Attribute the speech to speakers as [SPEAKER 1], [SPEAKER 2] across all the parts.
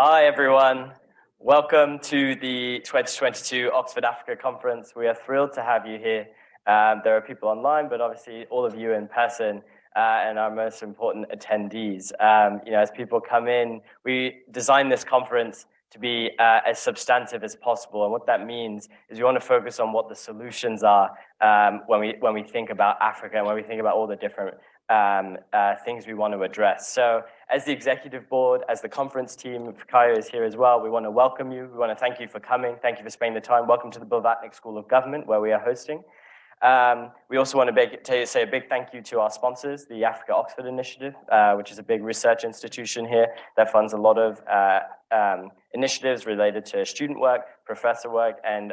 [SPEAKER 1] Hi, everyone. Welcome to the 2022 Oxford Africa Conference. We are thrilled to have you here. There are people online, but obviously all of you in person and our most important attendees. As people come in, we designed this conference to be as substantive as possible. And what that means is we want to focus on what the solutions are when we think about Africa and when we think about all the different things we want to address. So as the executive board, as the conference team, Fikayo is here as well, we want to welcome you. We want to thank you for coming. Thank you for spending the time. Welcome to the Blavatnik School of Government, where we are hosting. We also want to say a big thank you to our sponsors, the Africa Oxford Initiative, which is a big research institution here that funds a lot of initiatives related to student work, professor work, and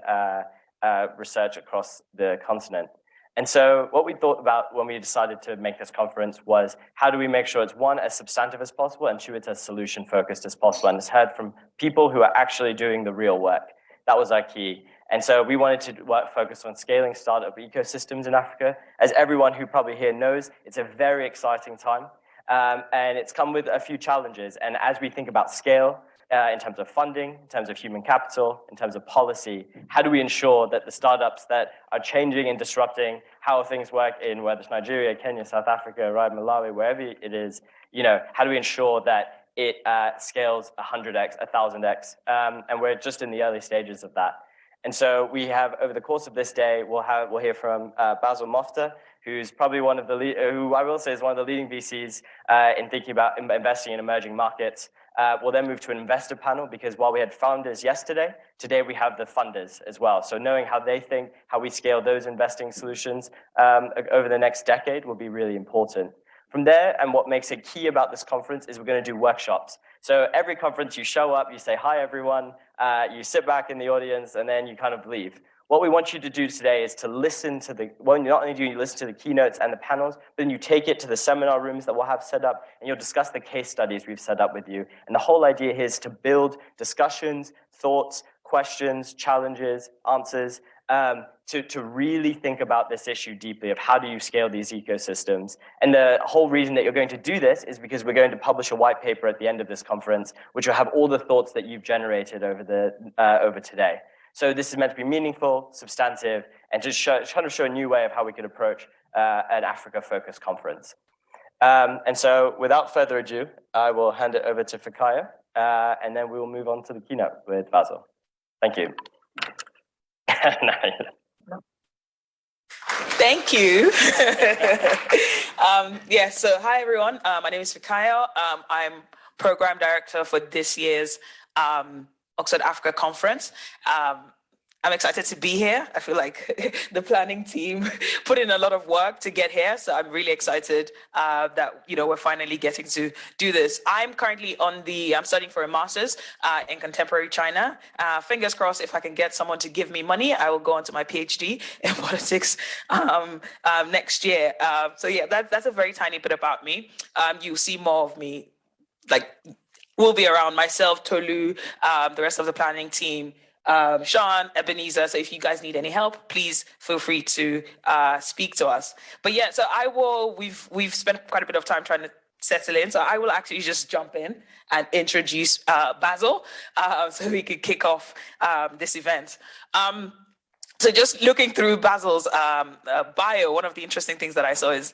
[SPEAKER 1] research across the continent. And so what we thought about when we decided to make this conference was, how do we make sure it's, one, as substantive as possible, and two, it's as solution-focused as possible, and it's heard from people who are actually doing the real work. That was our key. And so we wanted to focus on scaling startup ecosystems in Africa. As everyone who probably here knows, it's a very exciting time, and it's come with a few challenges. And as we think about scale, in terms of funding, in terms of human capital, in terms of policy, how do we ensure that the startups that are changing and disrupting how things work in whether it's Nigeria, Kenya, South Africa, right, Malawi, wherever it is, how do we ensure that it scales 100x, 1000x? And we're just in the early stages of that. And so we have, over the course of this day, we'll hear from Basil Moftah, who's probably one of the who I will say is one of the leading VCs in thinking about investing in emerging markets. We'll then move to an investor panel, because while we had founders yesterday, today we have the funders as well. So knowing how they think, how we scale those investing solutions over the next decade will be really important. From there, and what makes it key about this conference, is we're going to do workshops. So every conference you show up, you say, hi, everyone, you sit back in the audience, and then you kind of leave. What we want you to do today is to listen to not only do you listen to the keynotes and the panels, but then you take it to the seminar rooms that we'll have set up, and you'll discuss the case studies we've set up with you. And the whole idea here is to build discussions, thoughts, questions, challenges, answers, to really think about this issue deeply of how do you scale these ecosystems. And the whole reason that you're going to do this is because we're going to publish a white paper at the end of this conference, which will have all the thoughts that you've generated over today. So this is meant to be meaningful, substantive, and just trying to show a new way of how we could approach an Africa-focused conference. And so without further ado, I will hand it over to Fikayo, and then we will move on to the keynote with Basil. Thank you.
[SPEAKER 2] Thank you. So hi, everyone. My name is Fikayo. I'm program director for this year's Oxford Africa Conference. I'm excited to be here. I feel like the planning team put in a lot of work to get here, so I'm really excited that we're finally getting to do this. I'm currently I'm studying for a master's in contemporary China. Fingers crossed, if I can get someone to give me money, I will go on to my PhD in politics next year. That's a very tiny bit about me. You'll see more of me, we'll be around, myself, Tolu, the rest of the planning team, Sean, Ebenezer. So if you guys need any help, please feel free to speak to us. But we've spent quite a bit of time trying to settle in. So I will actually just jump in and introduce Basil so we could kick off this event. So just looking through Basil's bio, one of the interesting things that I saw is,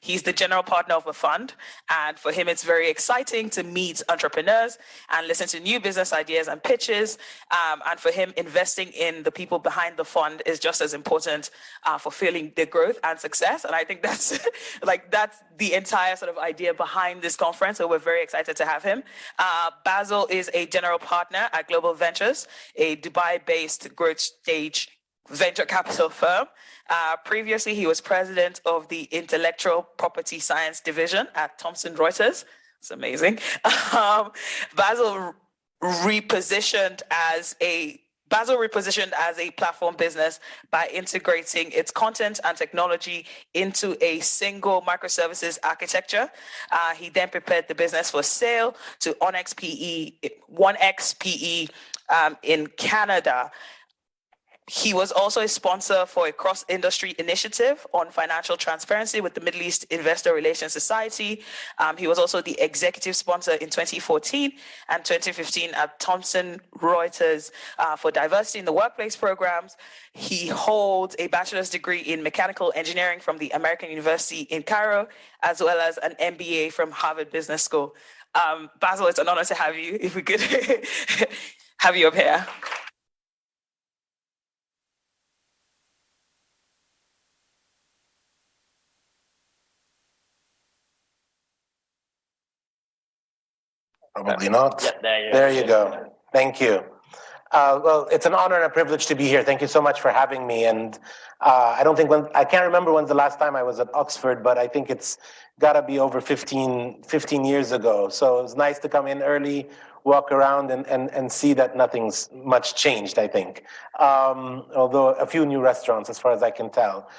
[SPEAKER 2] he's the general partner of a fund. And for him, it's very exciting to meet entrepreneurs and listen to new business ideas and pitches. And for him, investing in the people behind the fund is just as important for fueling the growth and success. And I think that's that's the entire sort of idea behind this conference. So we're very excited to have him. Basil is a general partner at Global Ventures, a Dubai-based growth stage venture capital firm. Previously, he was president of the Intellectual Property Science Division at Thomson Reuters. It's amazing. Basil repositioned as a platform business by integrating its content and technology into a single microservices architecture. He then prepared the business for sale to 1xPE in Canada. He was also a sponsor for a cross-industry initiative on financial transparency with the Middle East Investor Relations Society. He was also the executive sponsor in 2014 and 2015 at Thomson Reuters for diversity in the workplace programs. He holds a bachelor's degree in mechanical engineering from the American University in Cairo, as well as an MBA from Harvard Business School. Basil, it's an honor to have you. If we could have you up here.
[SPEAKER 3] Probably not.
[SPEAKER 1] Yeah,
[SPEAKER 3] there you go. Thank you. Well, it's an honor and a privilege to be here. Thank you so much for having me. And I can't remember when's the last time I was at Oxford, but I think it's got to be over 15 years ago. So it was nice to come in early, walk around and see that nothing's much changed, I think. Although a few new restaurants, as far as I can tell.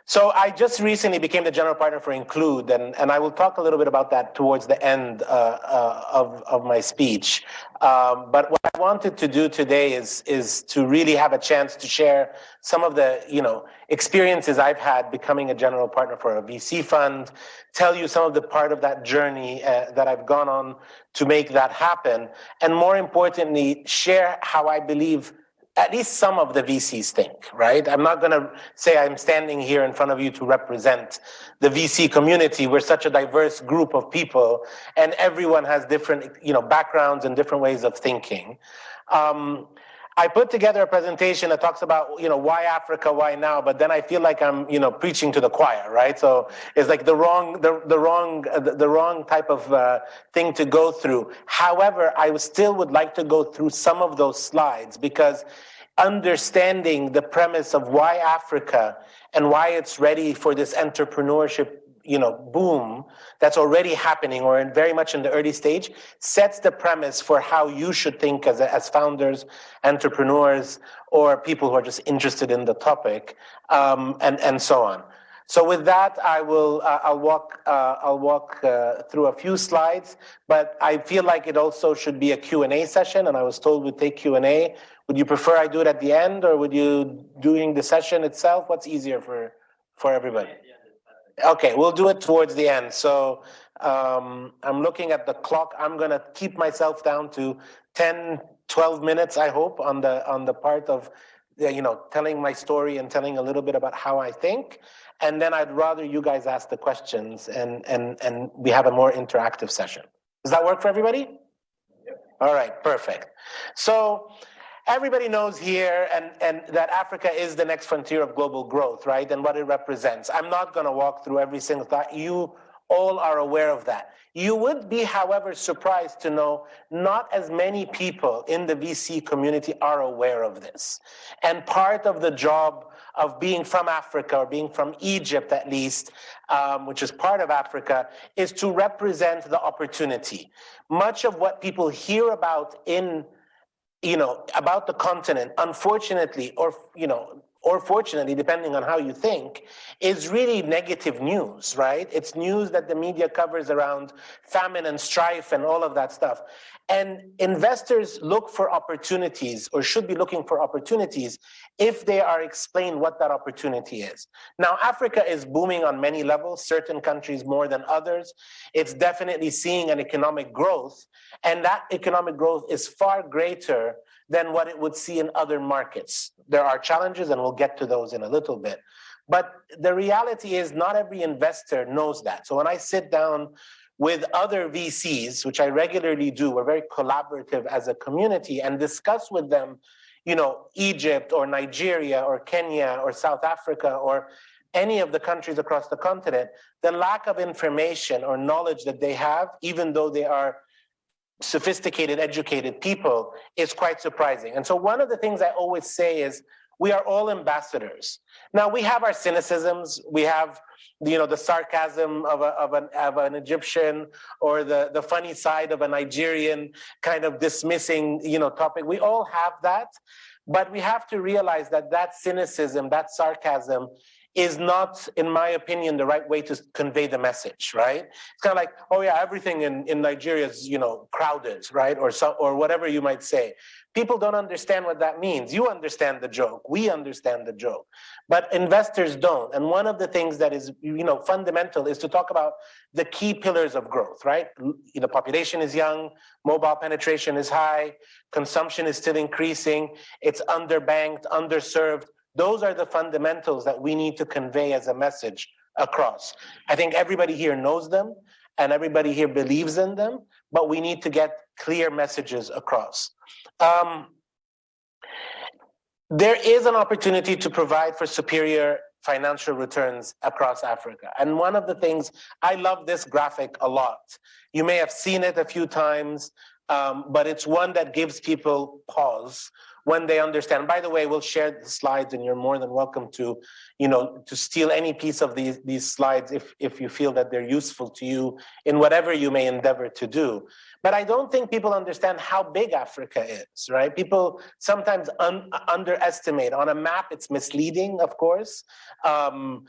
[SPEAKER 3] So I just recently became the general partner for Nclude, and I will talk a little bit about that towards the end of my speech. But what I wanted to do today is to really have a chance to share some of the experiences I've had becoming a general partner for a VC fund, tell you some of the part of that journey that I've gone on to make that happen, and more importantly, share how I believe at least some of the VCs think, right? I'm not going to say I'm standing here in front of you to represent the VC community. We're such a diverse group of people, and everyone has different, backgrounds and different ways of thinking. I put together a presentation that talks about, why Africa, why now, but then I feel like I'm, preaching to the choir, right? So it's like the wrong type of thing to go through. However, I still would like to go through some of those slides because understanding the premise of why Africa and why it's ready for this entrepreneurship boom that's already happening or very much in the early stage sets the premise for how you should think as founders, entrepreneurs, or people who are just interested in the topic, and so on. So with that, I'll walk through a few slides, but I feel like it also should be a Q&A session, and I was told we'd take Q&A. Would you prefer I do it at the end, or would you doing the session itself? What's easier for everybody? Okay, we'll do it towards the end. So I'm looking at the clock. I'm going to keep myself down to 10, 12 minutes, I hope, on the part of, telling my story and telling a little bit about how I think. And then I'd rather you guys ask the questions and we have a more interactive session. Does that work for everybody? Yep. All right, perfect. So everybody knows here and that Africa is the next frontier of global growth, right? And what it represents. I'm not going to walk through every single thought. You all are aware of that. You would be, however, surprised to know not as many people in the VC community are aware of this. And part of the job of being from Africa or being from Egypt at least, which is part of Africa, is to represent the opportunity. Much of what people hear about about the continent, unfortunately, or fortunately, depending on how you think, is really negative news, right? It's news that the media covers around famine and strife and all of that stuff. And investors look for opportunities, or should be looking for opportunities, if they are explained what that opportunity is. Now, Africa is booming on many levels, certain countries more than others. It's definitely seeing an economic growth, and that economic growth is far greater than what it would see in other markets. There are challenges, and we'll get to those in a little bit. But the reality is not every investor knows that. So when I sit down with other VCs, which I regularly do, we're very collaborative as a community, and discuss with them, Egypt or Nigeria or Kenya or South Africa or any of the countries across the continent, the lack of information or knowledge that they have, even though they are sophisticated, educated people, is quite surprising. And so one of the things I always say is, we are all ambassadors. Now, we have our cynicisms, we have the sarcasm of an Egyptian, or the funny side of a Nigerian kind of dismissing topic. We all have that, but we have to realize that cynicism, that sarcasm, is not, in my opinion, the right way to convey the message, right? It's kind of like, oh yeah, everything in Nigeria is, crowded, right? Or whatever you might say. People don't understand what that means. You understand the joke. We understand the joke. But investors don't. And one of the things that is, fundamental is to talk about the key pillars of growth, right? The population is young, mobile penetration is high, consumption is still increasing, it's underbanked, underserved. Those are the fundamentals that we need to convey as a message across. I think everybody here knows them and everybody here believes in them, but we need to get clear messages across. There is an opportunity to provide for superior financial returns across Africa. And one of the things, I love this graphic a lot. You may have seen it a few times, but it's one that gives people pause when they understand. By the way, we'll share the slides and you're more than welcome to, to steal any piece of these slides if you feel that they're useful to you in whatever you may endeavor to do. But I don't think people understand how big Africa is, right? People sometimes underestimate. On a map, it's misleading, of course. And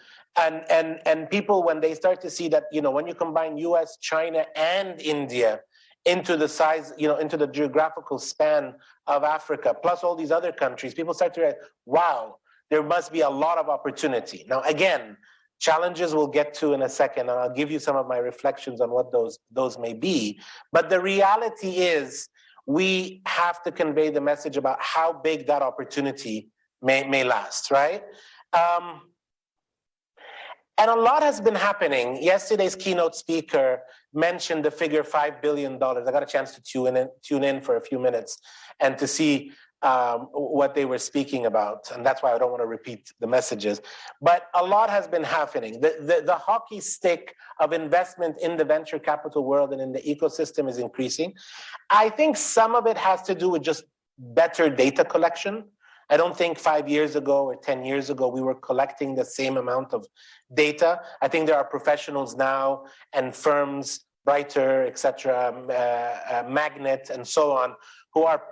[SPEAKER 3] people, when they start to see that, when you combine US, China, and India into the size, into the geographical span of Africa, plus all these other countries, people start to realize, wow, there must be a lot of opportunity. Now, again, challenges we'll get to in a second, and I'll give you some of my reflections on what those may be. But the reality is, we have to convey the message about how big that opportunity may last, right? And a lot has been happening. Yesterday's keynote speaker mentioned the figure $5 billion. I got a chance to tune in for a few minutes and to see what they were speaking about. And that's why I don't want to repeat the messages. But a lot has been happening. The hockey stick of investment in the venture capital world and in the ecosystem is increasing. I think some of it has to do with just better data collection. I don't think 5 years ago or 10 years ago, we were collecting the same amount of data. I think there are professionals now and firms, Brighter, et cetera, Magnet, and so on, who are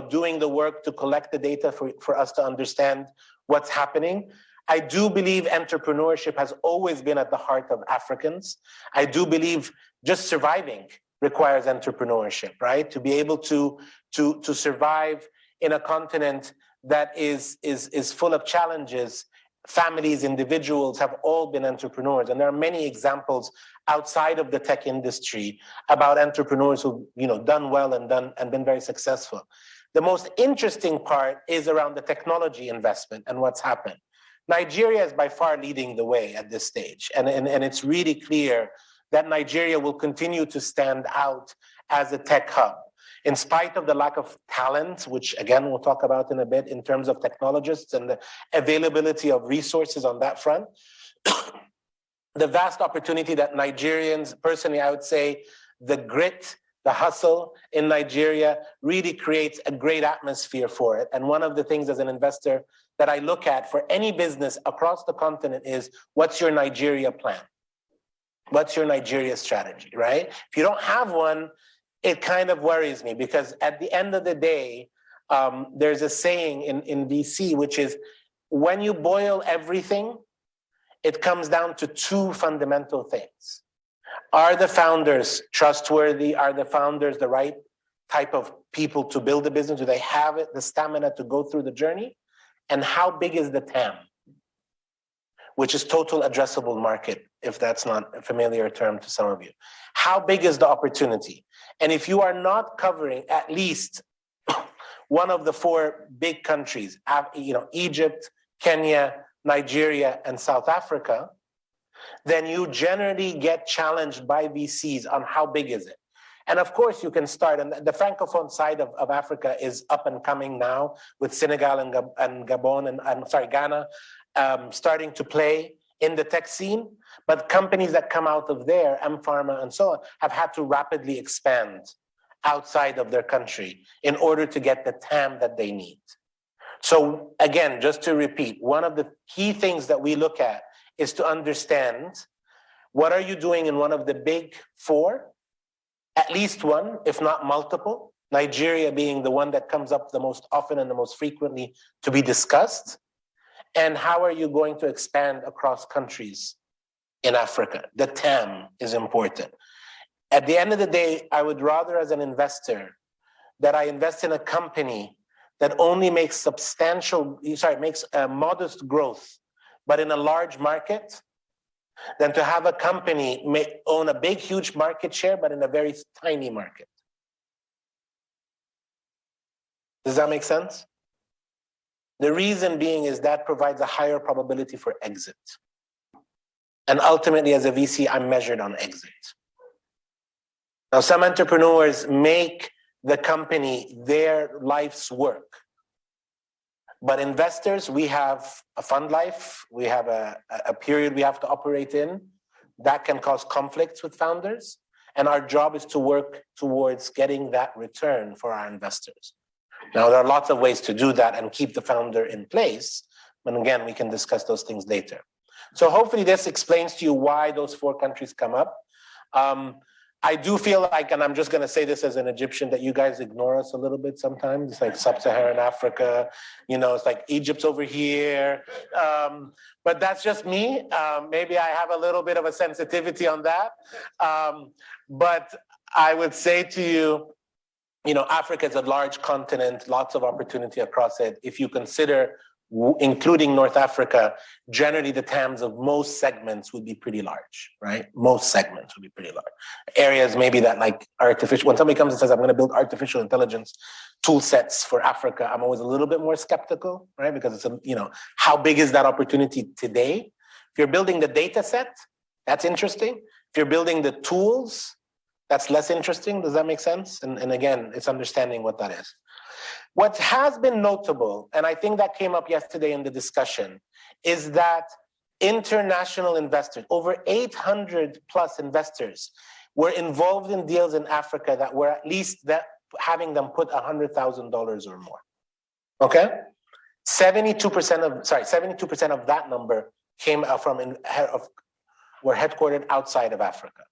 [SPEAKER 3] doing the work to collect the data for us to understand what's happening. I do believe entrepreneurship has always been at the heart of Africans. I do believe just surviving requires entrepreneurship, right? To be able to survive in a continent that is full of challenges. Families, individuals have all been entrepreneurs, and there are many examples outside of the tech industry about entrepreneurs who've done well and been very successful. The most interesting part is around the technology investment and what's happened. Nigeria is by far leading the way at this stage, and it's really clear that Nigeria will continue to stand out as a tech hub. In spite of the lack of talent, which again we'll talk about in a bit in terms of technologists and the availability of resources on that front, the vast opportunity that Nigerians, personally I would say, the grit, the hustle in Nigeria really creates a great atmosphere for it. And one of the things as an investor that I look at for any business across the continent is, what's your Nigeria plan? What's your Nigeria strategy, right? If you don't have one, it kind of worries me, because at the end of the day, there's a saying in VC, which is, when you boil everything, it comes down to two fundamental things. Are the founders trustworthy? Are the founders the right type of people to build a business? Do they have the stamina to go through the journey? And how big is the TAM? Which is total addressable market, if that's not a familiar term to some of you. How big is the opportunity? And if you are not covering at least one of the four big countries, Egypt, Kenya, Nigeria, and South Africa, then you generally get challenged by VCs on how big is it. And of course, you can start, and the Francophone side of Africa is up and coming now with Senegal and Ghana starting to play in the tech scene. But companies that come out of there, M-Pharma and so on, have had to rapidly expand outside of their country in order to get the TAM that they need. So again, just to repeat, one of the key things that we look at is to understand, what are you doing in one of the big four? At least one, if not multiple. Nigeria being the one that comes up the most often and the most frequently to be discussed. And how are you going to expand across countries in Africa? The TAM is important. At the end of the day, I would rather, as an investor, that I invest in a company that only makes makes a modest growth, but in a large market, than to have a company own a big, huge market share, but in a very tiny market. Does that make sense? The reason being is that provides a higher probability for exit. And ultimately, as a VC, I'm measured on exit. Now, some entrepreneurs make the company their life's work. But investors, we have a fund life, we have a period we have to operate in that can cause conflicts with founders. And our job is to work towards getting that return for our investors. Now, there are lots of ways to do that and keep the founder in place. But again, we can discuss those things later. So hopefully this explains to you why those 4 countries come up. I do feel like, and I'm just going to say this as an Egyptian, that you guys ignore us a little bit sometimes. It's like sub-Saharan Africa, it's like Egypt's over here. But that's just me. Maybe I have a little bit of a sensitivity on that. But I would say to you, Africa is a large continent, lots of opportunity across it. If you consider including North Africa, generally the TAMs of most segments would be pretty large, right? Most segments would be pretty large. Areas maybe that like when somebody comes and says, I'm going to build artificial intelligence tool sets for Africa, I'm always a little bit more skeptical, right? Because it's, how big is that opportunity today? If you're building the data set, that's interesting. If you're building the tools, that's less interesting. Does that make sense? And again, it's understanding what that is. What has been notable, and I think that came up yesterday in the discussion, is that international investors, over 800 plus investors, were involved in deals in Africa that were at least having them put $100,000 or more. Okay? 72% of that number came were headquartered outside of Africa.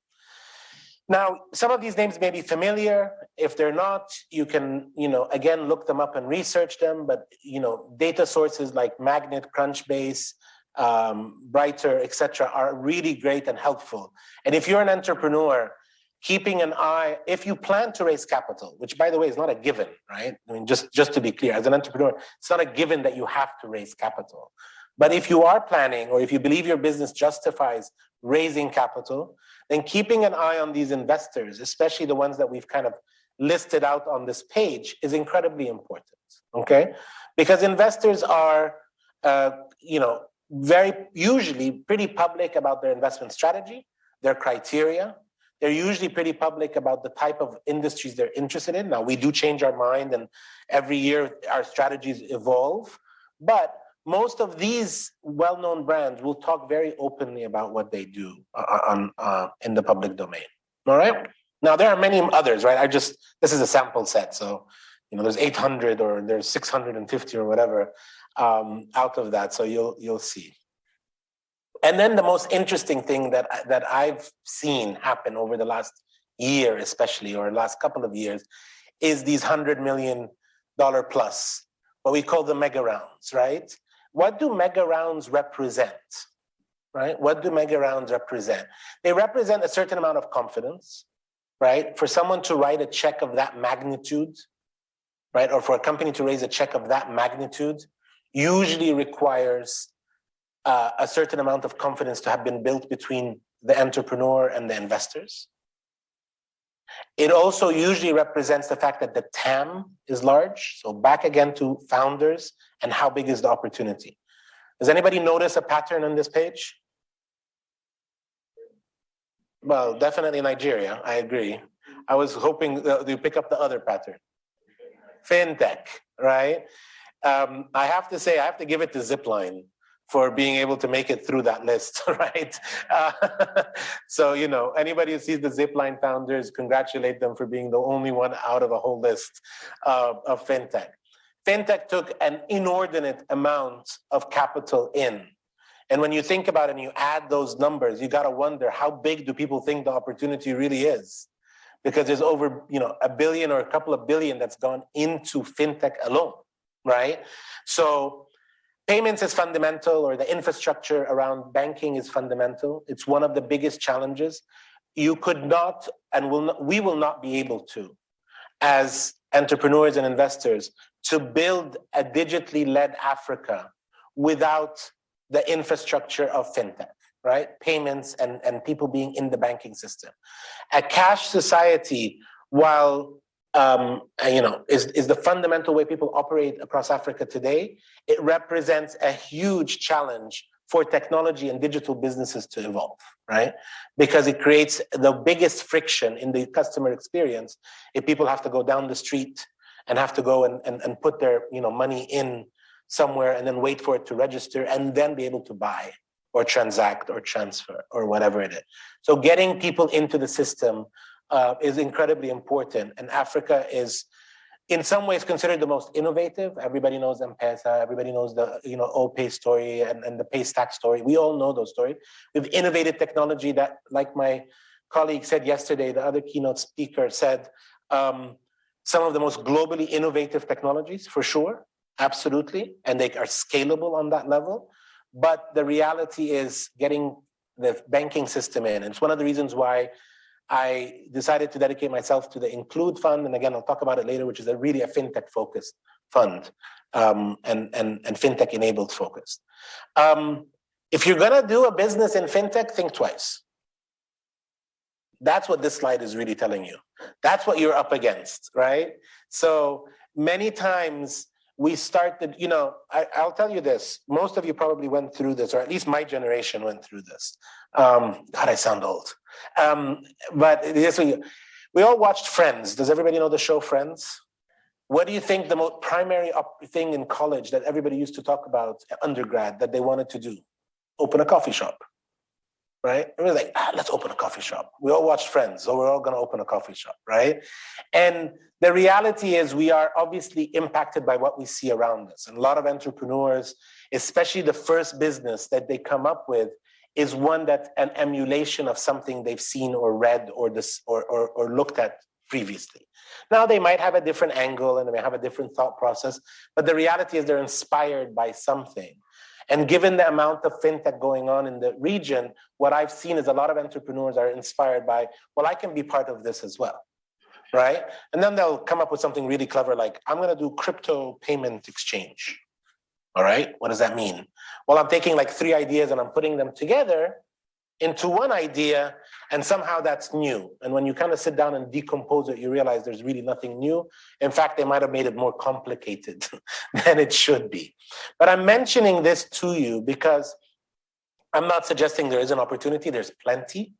[SPEAKER 3] Now, some of these names may be familiar. If they're not, you can, again, look them up and research them. But, data sources like Magnet, Crunchbase, Brighter, etc., are really great and helpful. And if you're an entrepreneur, keeping an eye, if you plan to raise capital, which, by the way, is not a given, right? I mean, just to be clear, as an entrepreneur, it's not a given that you have to raise capital. But if you are planning, or if you believe your business justifies raising capital, then keeping an eye on these investors, especially the ones that we've kind of listed out on this page, is incredibly important, okay? Because investors are, very usually pretty public about their investment strategy, their criteria. They're usually pretty public about the type of industries they're interested in. Now, we do change our mind, and every year our strategies evolve, but most of these well-known brands will talk very openly about what they do in the public domain. All right. Now there are many others, right? This is a sample set, so there's 800 or there's 650 or whatever out of that. So you'll see. And then the most interesting thing that I've seen happen over the last year, especially, or last couple of years, is these $100 million plus, what we call the mega rounds, right? What do mega rounds represent, right? What do mega rounds represent? They represent a certain amount of confidence, right? For someone to write a check of that magnitude, right? Or for a company to raise a check of that magnitude usually requires a certain amount of confidence to have been built between the entrepreneur and the investors. It also usually represents the fact that the TAM is large. So back again to founders and how big is the opportunity. Does anybody notice a pattern on this page? Well, definitely Nigeria, I agree. I was hoping you pick up the other pattern. Fintech, right? I have to say, I have to give it to Zipline for being able to make it through that list, right? So, anybody who sees the Zipline founders, congratulate them for being the only one out of a whole list of Fintech. Fintech took an inordinate amount of capital in. And when you think about it and you add those numbers, you got to wonder, how big do people think the opportunity really is? Because there's over, $1 billion or a couple of billion that's gone into Fintech alone, right? So Payments is fundamental, or the infrastructure around banking is fundamental. It's one of the biggest challenges. You could not, and we will not be able to, as entrepreneurs and investors, to build a digitally led Africa without the infrastructure of fintech, right? Payments and people being in the banking system. A cash society, while is the fundamental way people operate across Africa today, it represents a huge challenge for technology and digital businesses to evolve, right? Because it creates the biggest friction in the customer experience if people have to go down the street and have to go and put their money in somewhere and then wait for it to register and then be able to buy or transact or transfer or whatever it is. So getting people into the system is incredibly important, and Africa is in some ways considered the most innovative. Everybody knows M-Pesa, everybody knows the OPay story and the PayStack story. We all know those stories. We've innovated technology that, like my colleague said yesterday, the other keynote speaker said, some of the most globally innovative technologies, for sure, absolutely, and they are scalable on that level. But the reality is getting the banking system in. And it's one of the reasons why I decided to dedicate myself to the Nclude fund, and again, I'll talk about it later, which is really a fintech-focused fund and fintech-enabled focused. If you're gonna do a business in fintech, think twice. That's what this slide is really telling you. That's what you're up against, right? So many times we started, I'll tell you this, most of you probably went through this, or at least my generation went through this. God, I sound old. But we all watched Friends. Does everybody know the show Friends? What do you think the most primary thing in college that everybody used to talk about, undergrad, that they wanted to do? Open a coffee shop, right? It was like, let's open a coffee shop. We all watched Friends, so we're all gonna open a coffee shop, right? And the reality is we are obviously impacted by what we see around us. And a lot of entrepreneurs, especially the first business that they come up with, is one that's an emulation of something they've seen or read or looked at previously. Now they might have a different angle and they may have a different thought process, but the reality is they're inspired by something. And given the amount of fintech going on in the region, what I've seen is a lot of entrepreneurs are inspired by, well, I can be part of this as well, right? And then they'll come up with something really clever like, I'm gonna do crypto payment exchange. All right, what does that mean? Well, I'm taking like 3 ideas and I'm putting them together into one idea, and somehow that's new. And when you kind of sit down and decompose it, you realize there's really nothing new. In fact, they might have made it more complicated than it should be. But I'm mentioning this to you because I'm not suggesting there is an opportunity, there's plenty,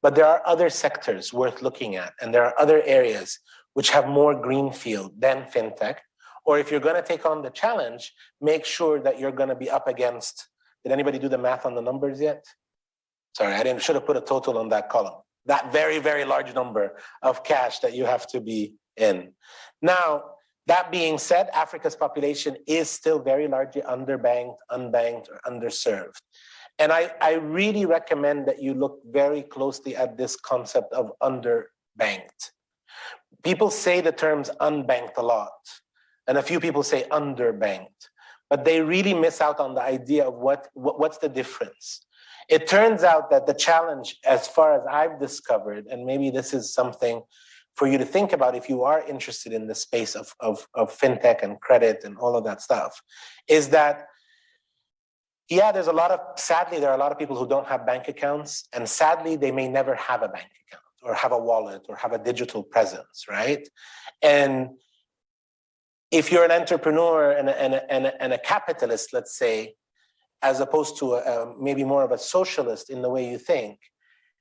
[SPEAKER 3] but there are other sectors worth looking at, and there are other areas which have more greenfield than fintech. Or if you're going to take on the challenge, make sure that you're going to be up against, did anybody do the math on the numbers yet? Sorry, I should have put a total on that column. That very, very large number of cash that you have to be in. Now, that being said, Africa's population is still very largely underbanked, unbanked, or underserved. And I really recommend that you look very closely at this concept of underbanked. People say the terms unbanked a lot. And a few people say underbanked, but they really miss out on the idea of what's the difference. It turns out that the challenge, as far as I've discovered, and maybe this is something for you to think about if you are interested in the space of fintech and credit and all of that stuff, is that, yeah, sadly, there are a lot of people who don't have bank accounts, and sadly, they may never have a bank account or have a wallet or have a digital presence, right? And if you're an entrepreneur and a capitalist, let's say, as opposed to maybe more of a socialist in the way you think,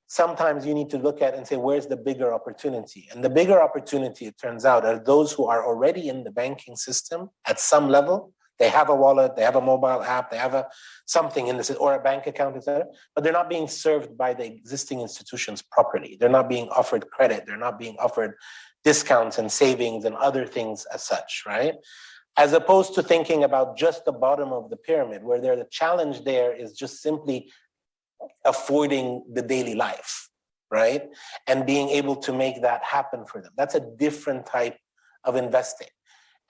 [SPEAKER 3] sometimes you need to look at and say, where's the bigger opportunity? And the bigger opportunity, it turns out, are those who are already in the banking system at some level. They have a wallet, they have a mobile app, they have something in this, or a bank account, etc. But they're not being served by the existing institutions properly. They're not being offered credit. They're not being offered discounts and savings and other things as such, right? As opposed to thinking about just the bottom of the pyramid, where the challenge there is just simply affording the daily life, right? And being able to make that happen for them. That's a different type of investing.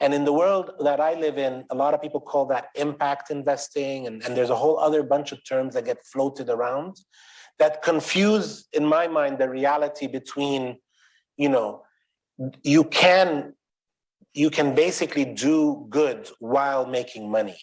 [SPEAKER 3] And in the world that I live in, a lot of people call that impact investing, and there's a whole other bunch of terms that get floated around that confuse, in my mind, the reality between, you can basically do good while making money.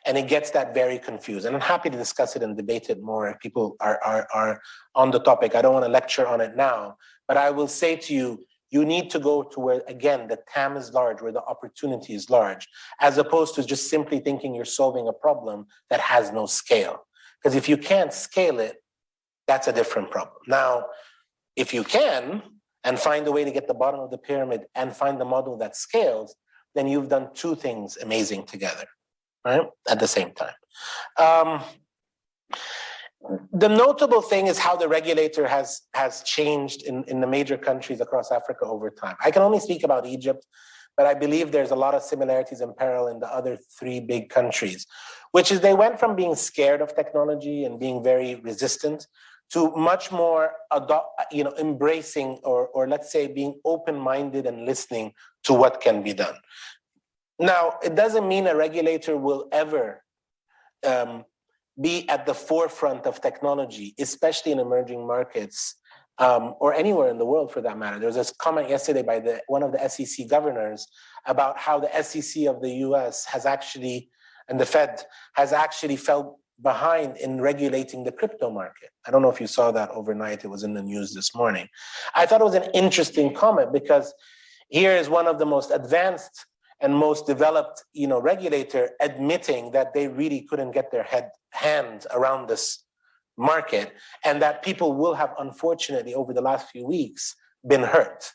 [SPEAKER 3] And it gets that very confused. And I'm happy to discuss it and debate it more if people are on the topic. I don't want to lecture on it now, but I will say to you, you need to go to where, again, the TAM is large, where the opportunity is large, as opposed to just simply thinking you're solving a problem that has no scale. Because if you can't scale it, that's a different problem. Now, if you can, and find a way to get the bottom of the pyramid and find the model that scales, then you've done two things amazing together, right? At the same time. The notable thing is how the regulator has changed in the major countries across Africa over time. I can only speak about Egypt, but I believe there's a lot of similarities and parallel in the other three big countries, which is they went from being scared of technology and being very resistant to much more embracing or let's say being open-minded and listening to what can be done. Now, it doesn't mean a regulator will ever be at the forefront of technology, especially in emerging markets, or anywhere in the world for that matter. There was this comment yesterday by one of the SEC governors about how the SEC of the US has actually, and the Fed has actually fell behind in regulating the crypto market. I don't know if you saw that overnight. It was in the news this morning. I thought it was an interesting comment because here is one of the most advanced and most developed, regulator admitting that they really couldn't get their hand around this market, and that people will have, unfortunately, over the last few weeks, been hurt.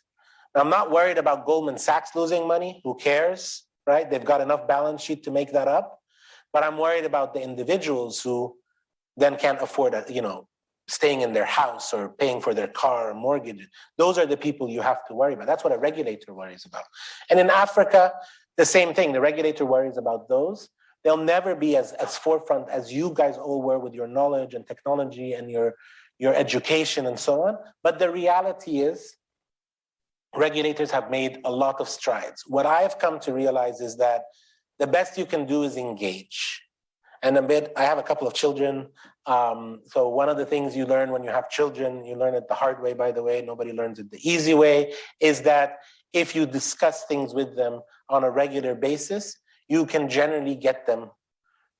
[SPEAKER 3] Now, I'm not worried about Goldman Sachs losing money. Who cares, right? They've got enough balance sheet to make that up. But I'm worried about the individuals who then can't afford, staying in their house or paying for their car or mortgage. Those are the people you have to worry about. That's what a regulator worries about. And in Africa, the same thing. The regulator worries about those. They'll never be as forefront as you guys all were with your knowledge and technology and your education and so on. But the reality is, regulators have made a lot of strides. What I've come to realize is that the best you can do is engage. And I have a couple of children. So one of the things you learn when you have children, you learn it the hard way, by the way, nobody learns it the easy way, is that if you discuss things with them on a regular basis, you can generally get them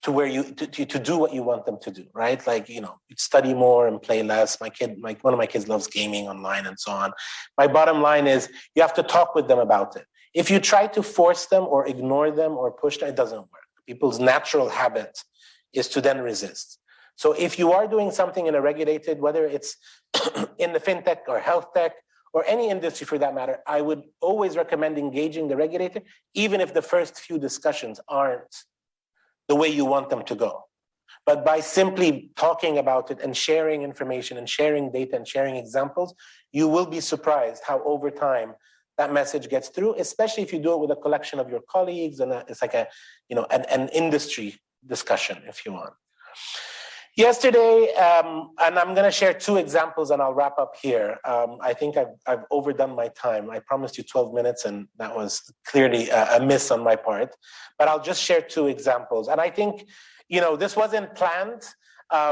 [SPEAKER 3] to where to do what you want them to do, right? Like, study more and play less. One of my kids loves gaming online and so on. My bottom line is you have to talk with them about it. If you try to force them or ignore them or push them, it doesn't work. People's natural habit is to then resist. So if you are doing something in a regulated, whether it's in the fintech or health tech or any industry for that matter, I would always recommend engaging the regulator, even if the first few discussions aren't the way you want them to go. But by simply talking about it and sharing information and sharing data and sharing examples, you will be surprised how over time that message gets through, especially if you do it with a collection of your colleagues, and it's like an industry discussion, if you want. Yesterday, and I'm going to share two examples, and I'll wrap up here. I think I've overdone my time. I promised you 12 minutes, and that was clearly a miss on my part. But I'll just share two examples. And I think, this wasn't planned.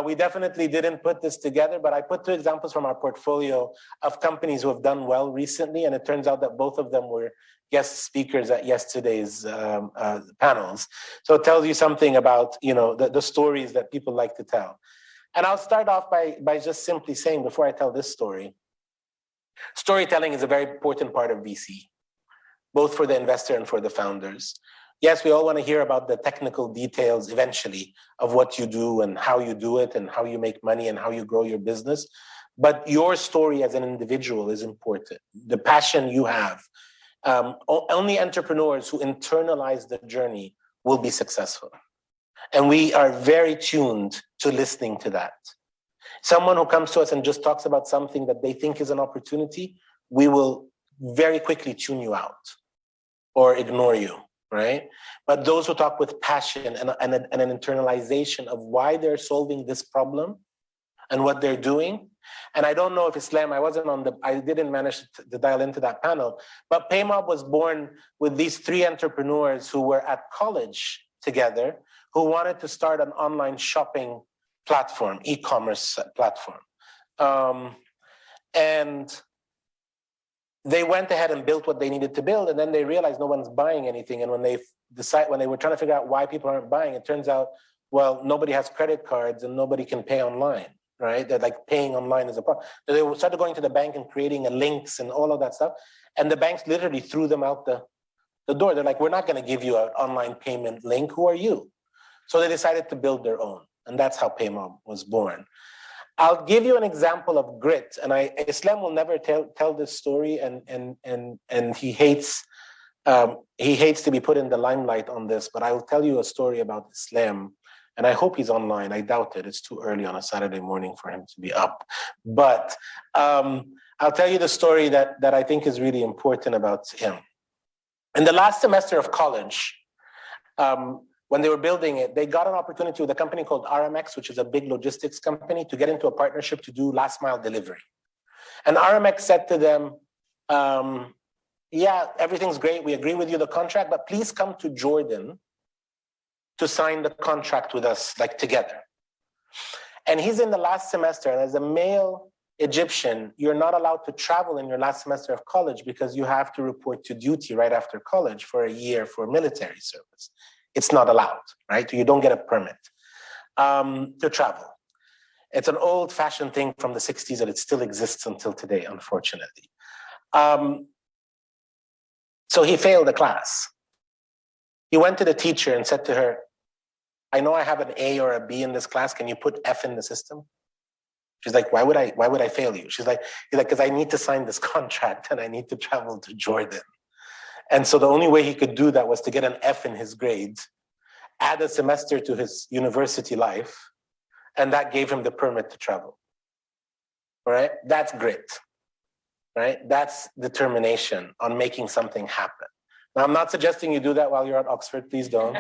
[SPEAKER 3] We definitely didn't put this together, but I put two examples from our portfolio of companies who have done well recently, and it turns out that both of them were guest speakers at yesterday's panels. So it tells you something about the stories that people like to tell. And I'll start off by just simply saying, before I tell this story, storytelling is a very important part of VC, both for the investor and for the founders. Yes, we all want to hear about the technical details eventually of what you do and how you do it and how you make money and how you grow your business. But your story as an individual is important. The passion you have. Only entrepreneurs who internalize the journey will be successful. And we are very tuned to listening to that. Someone who comes to us and just talks about something that they think is an opportunity, we will very quickly tune you out or ignore you. Right? But those who talk with passion and an internalization of why they're solving this problem and what they're doing, And I don't know if Islam, I didn't manage to dial into that panel, but Paymob was born with these three entrepreneurs who were at college together, who wanted to start an online shopping platform, e-commerce platform. And they went ahead and built what they needed to build, and then they realized no one's buying anything. And when they were trying to figure out why people aren't buying, it turns out, well, nobody has credit cards and nobody can pay online, right? They're like paying online is a problem. So they started going to the bank and creating links and all of that stuff. And the banks literally threw them out the door. They're like, we're not going to give you an online payment link. Who are you? So they decided to build their own. And that's how Paymob was born. I'll give you an example of grit. And Islam will never tell this story, and he hates to be put in the limelight on this, but I will tell you a story about Islam. And I hope he's online. I doubt it. It's too early on a Saturday morning for him to be up. But I'll tell you the story that I think is really important about him. In the last semester of college, when they were building it, they got an opportunity with a company called RMX, which is a big logistics company, to get into a partnership to do last mile delivery. And RMX said to them, yeah, everything's great. We agree with you, the contract, but please come to Jordan to sign the contract with us, like together. And he's in the last semester, and as a male Egyptian, you're not allowed to travel in your last semester of college because you have to report to duty right after college for a year for military service. It's not allowed, right? You don't get a permit to travel. It's an old-fashioned thing from the 60s, and it still exists until today, unfortunately. So he failed the class. He went to the teacher and said to her, I know I have an A or a B in this class. Can you put F in the system? She's like, why would I fail you? He's like, because I need to sign this contract and I need to travel to Jordan. And so the only way he could do that was to get an F in his grades, add a semester to his university life, and that gave him the permit to travel. All right? That's grit, right? That's determination on making something happen. Now, I'm not suggesting you do that while you're at Oxford, please don't.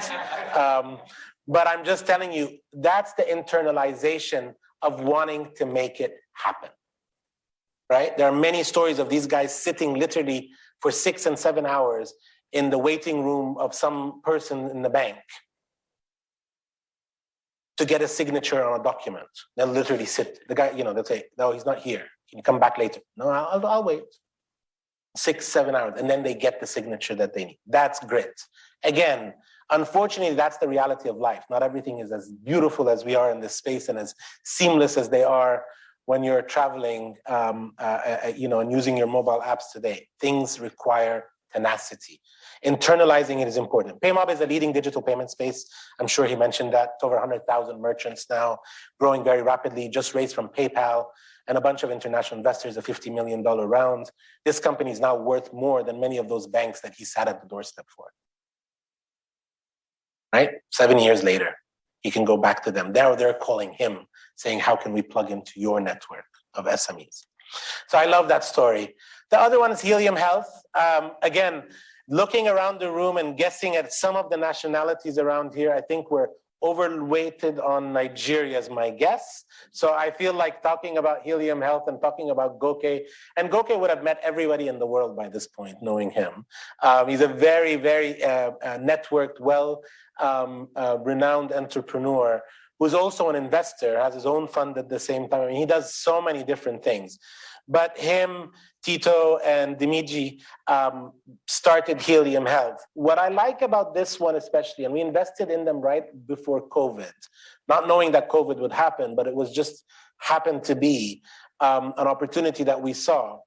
[SPEAKER 3] But I'm just telling you, that's the internalization of wanting to make it happen, right? There are many stories of these guys sitting literally for 6 and 7 hours in the waiting room of some person in the bank to get a signature on a document. They'll literally sit. The guy, they'll say, no, he's not here. Can you come back later? No, I'll wait. 6, 7 hours, and then they get the signature that they need. That's grit. Again, unfortunately, that's the reality of life. Not everything is as beautiful as we are in this space and as seamless as they are when you're traveling, and using your mobile apps today. Things require tenacity. Internalizing it is important. Paymob is a leading digital payment space. I'm sure he mentioned that. It's over 100,000 merchants now, growing very rapidly, just raised from PayPal and a bunch of international investors, a $50 million round. This company is now worth more than many of those banks that he sat at the doorstep for. Right? 7 years later, he can go back to them. Now they're calling him, saying, how can we plug into your network of SMEs? So I love that story. The other one is Helium Health. Again, looking around the room and guessing at some of the nationalities around here, I think we're overweighted on Nigeria is my guess. So I feel like talking about Helium Health and talking about Goke, and Goke would have met everybody in the world by this point, knowing him. He's a very, very networked, renowned entrepreneur who's also an investor, has his own fund at the same time. I mean, he does so many different things. But him, Tito, and Dimiji started Helium Health. What I like about this one especially, and we invested in them right before COVID, not knowing that COVID would happen, but it was just happened to be an opportunity that we saw,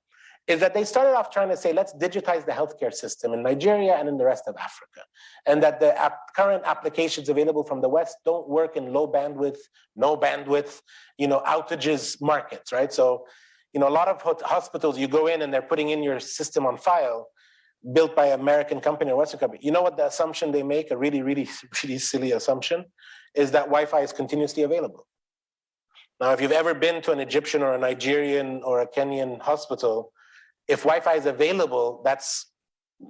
[SPEAKER 3] is that they started off trying to say, let's digitize the healthcare system in Nigeria and in the rest of Africa. And that the current applications available from the West don't work in low bandwidth, no bandwidth, outages markets, right? So, a lot of hospitals, you go in and they're putting in your system on file, built by an American company or Western company. You know what the assumption they make, a really, really, really silly assumption, is that Wi-Fi is continuously available. Now, if you've ever been to an Egyptian or a Nigerian or a Kenyan hospital, if Wi-Fi is available, that's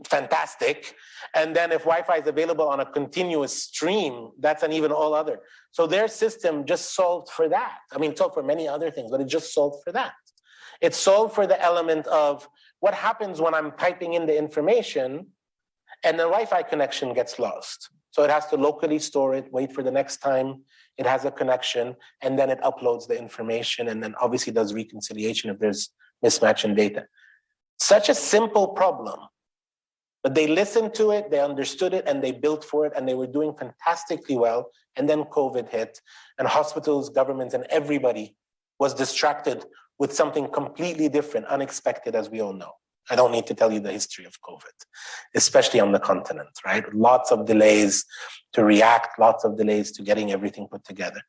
[SPEAKER 3] fantastic. And then if Wi-Fi is available on a continuous stream, that's an even all other. So their system just solved for that. I mean, it solved for many other things, but it just solved for that. It solved for the element of what happens when I'm typing in the information and the Wi-Fi connection gets lost. So it has to locally store it, wait for the next time it has a connection, and then it uploads the information and then obviously does reconciliation if there's mismatch in data. Such a simple problem, but they listened to it, they understood it, and they built for it, and they were doing fantastically well. And then COVID hit, and hospitals, governments, and everybody was distracted with something completely different, unexpected, as we all know. I don't need to tell you the history of COVID, especially on the continent, right? Lots of delays to react, lots of delays to getting everything put together.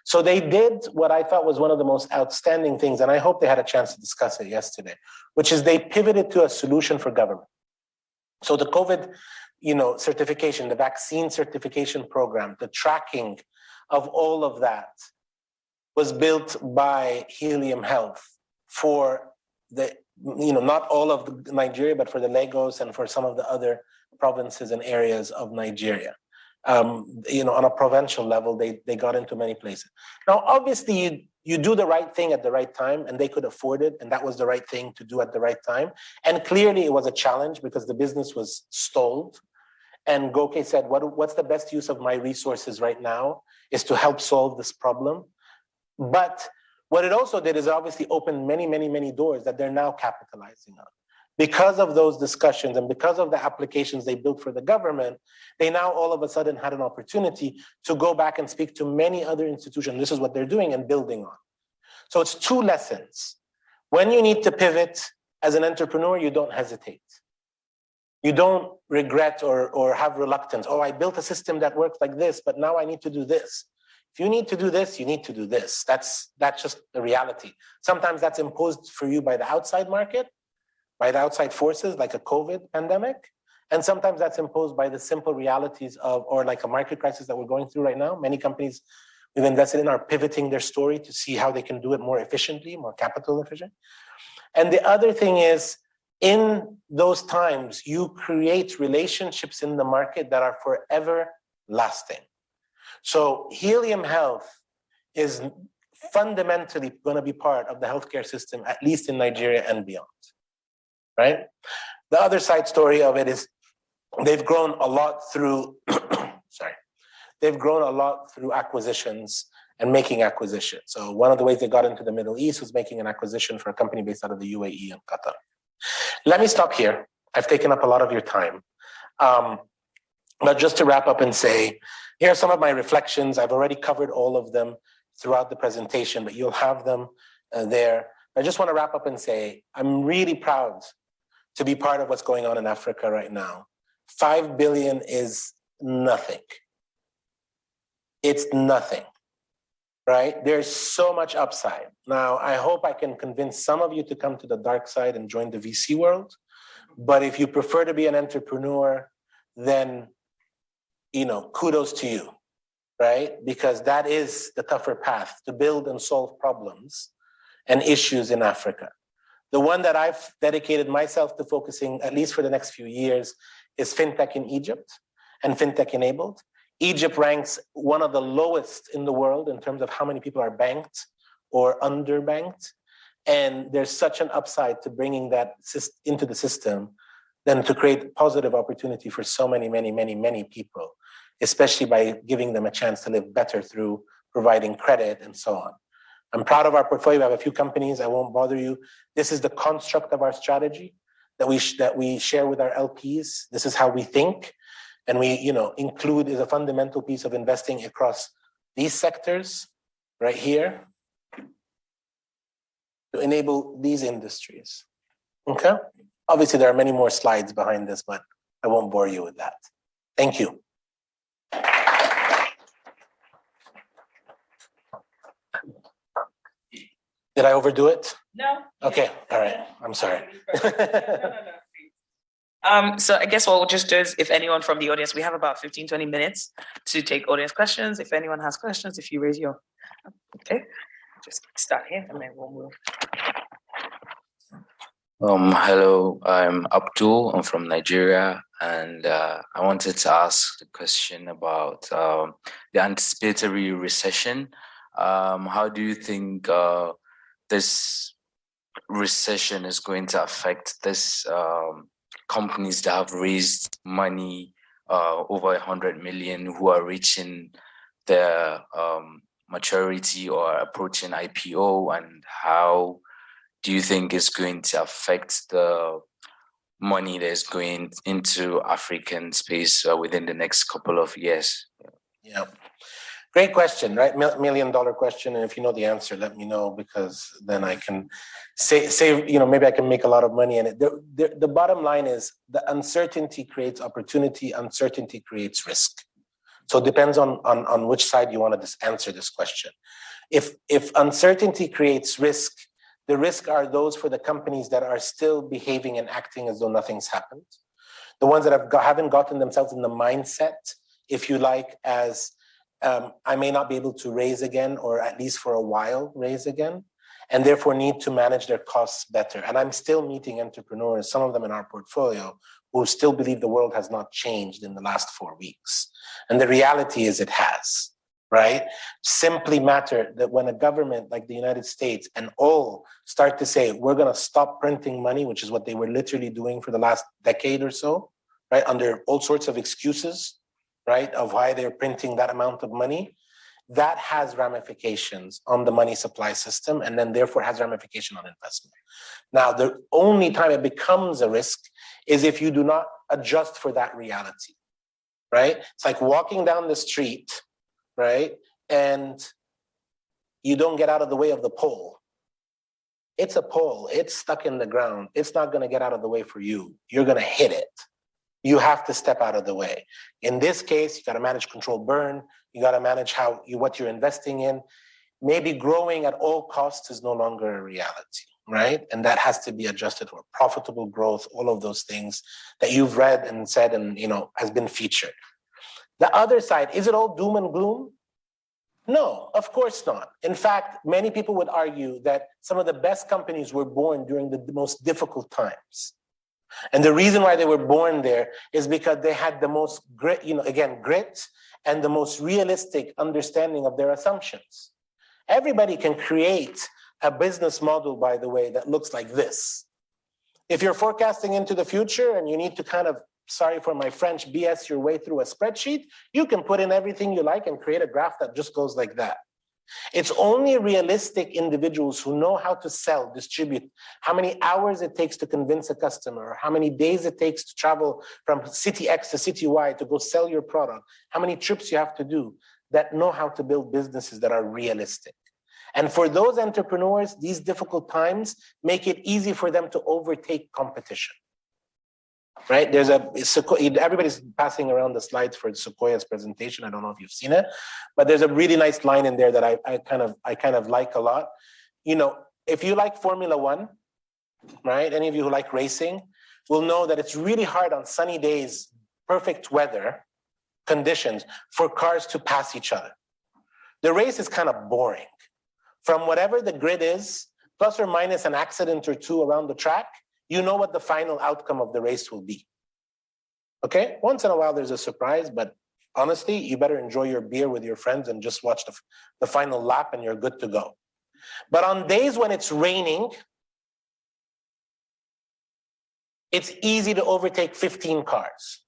[SPEAKER 3] So they did what I thought was one of the most outstanding things, and I hope they had a chance to discuss it yesterday, which is they pivoted to a solution for government. So the COVID, certification, the vaccine certification program, the tracking of all of that was built by Helium Health for the, not all of Nigeria, but for the Lagos and for some of the other provinces and areas of Nigeria. On a provincial level, they got into many places. Now, obviously, you do the right thing at the right time, and they could afford it, and that was the right thing to do at the right time. And clearly, it was a challenge because the business was stalled. And Goke said, what's the best use of my resources right now is to help solve this problem. But what it also did is obviously opened many, many, many doors that they're now capitalizing on. Because of those discussions and because of the applications they built for the government, they now all of a sudden had an opportunity to go back and speak to many other institutions. This is what they're doing and building on. So it's two lessons. When you need to pivot as an entrepreneur, you don't hesitate. You don't regret or have reluctance. Oh, I built a system that works like this, but now I need to do this. If you need to do this, you need to do this. That's just the reality. Sometimes that's imposed for you by the outside market, by the outside forces like a COVID pandemic. And sometimes that's imposed by the simple realities of, or like a market crisis that we're going through right now. Many companies we've invested in are pivoting their story to see how they can do it more efficiently, more capital efficient. And the other thing is, in those times, you create relationships in the market that are forever lasting. So Helium Health is fundamentally going to be part of the healthcare system, at least in Nigeria and beyond, right? The other side story of it is they've grown a lot through, they've grown a lot through acquisitions and making acquisitions. So one of the ways they got into the Middle East was making an acquisition for a company based out of the UAE and Qatar. Let me stop here. I've taken up a lot of your time. But just to wrap up and say, here are some of my reflections. I've already covered all of them throughout the presentation, but you'll have them there. I just want to wrap up and say, I'm really proud to be part of what's going on in Africa right now. 5 billion is nothing. It's nothing, right? There's so much upside. Now, I hope I can convince some of you to come to the dark side and join the VC world. But if you prefer to be an entrepreneur, then kudos to you, right? Because that is the tougher path to build and solve problems and issues in Africa. The one that I've dedicated myself to focusing, at least for the next few years, is Fintech in Egypt and Fintech enabled. Egypt ranks one of the lowest in the world in terms of how many people are banked or underbanked. And there's such an upside to bringing that into the system than to create positive opportunity for so many, many, many, many people, especially by giving them a chance to live better through providing credit and so on. I'm proud of our portfolio. We have a few companies. I won't bother you. This is the construct of our strategy that we share with our LPs. This is how we think. And we, Nclude is a fundamental piece of investing across these sectors right here to enable these industries. Okay? Obviously, there are many more slides behind this, but I won't bore you with that. Thank you. Did I overdo it?
[SPEAKER 2] No.
[SPEAKER 3] Okay, all right. I'm sorry.
[SPEAKER 2] So I guess what we'll just do is, if anyone from the audience, we have about 15, 20 minutes to take audience questions. If anyone has questions, if you raise your, okay, just start here and then we'll move.
[SPEAKER 4] Hello, I'm Abdul. I'm from Nigeria, and I wanted to ask the question about the anticipatory recession. How do you think this recession is going to affect this companies that have raised money over 100 million, who are reaching their maturity or approaching IPO, and how do you think is going to affect the money that is going into African space within the next couple of years?
[SPEAKER 3] Yeah, great question, right? $1 million question. And if you know the answer, let me know, because then I can say maybe I can make a lot of money in it. The bottom line is the uncertainty creates opportunity. Uncertainty creates risk. So it depends on which side you want to answer this question. If uncertainty creates risk, the risk are those for the companies that are still behaving and acting as though nothing's happened. The ones that haven't gotten themselves in the mindset, if you like, as I may not be able to raise again, or at least for a while raise again, and therefore need to manage their costs better. And I'm still meeting entrepreneurs, some of them in our portfolio, who still believe the world has not changed in the last 4 weeks. And the reality is it has. Right? Simply matter that when a government like the United States and all start to say, we're going to stop printing money, which is what they were literally doing for the last decade or so, right? Under all sorts of excuses, right? Of why they're printing that amount of money, that has ramifications on the money supply system, and then therefore has ramification on investment. Now, the only time it becomes a risk is if you do not adjust for that reality, right? It's like walking down the street, right? And you don't get out of the way of the pole. It's a pole, it's stuck in the ground. It's not going to get out of the way for you. You're going to hit it. You have to step out of the way. In this case, you got to manage, control, burn. You got to manage what you're investing in. Maybe growing at all costs is no longer a reality, right? And that has to be adjusted for profitable growth, all of those things that you've read and said and, has been featured. The other side, is it all doom and gloom? No, of course not. In fact, many people would argue that some of the best companies were born during the most difficult times. And the reason why they were born there is because they had the most grit, grit and the most realistic understanding of their assumptions. Everybody can create a business model, by the way, that looks like this. If you're forecasting into the future and you need to kind of, sorry for my French, BS your way through a spreadsheet, you can put in everything you like and create a graph that just goes like that. It's only realistic individuals who know how to sell, distribute, how many hours it takes to convince a customer, or how many days it takes to travel from city X to city Y to go sell your product, how many trips you have to do, that know how to build businesses that are realistic. And for those entrepreneurs, these difficult times make it easy for them to overtake competition. Right? Everybody's passing around the slides for Sequoia's presentation. I don't know if you've seen it, but there's a really nice line in there that I kind of like a lot. If you like Formula One, right? Any of you who like racing will know that it's really hard on sunny days, perfect weather conditions, for cars to pass each other. The race is kind of boring. From whatever the grid is, plus or minus an accident or two around the track, you know what the final outcome of the race will be. Okay? Once in a while, there's a surprise, but honestly, you better enjoy your beer with your friends and just watch the final lap and you're good to go. But on days when it's raining, it's easy to overtake 15 cars,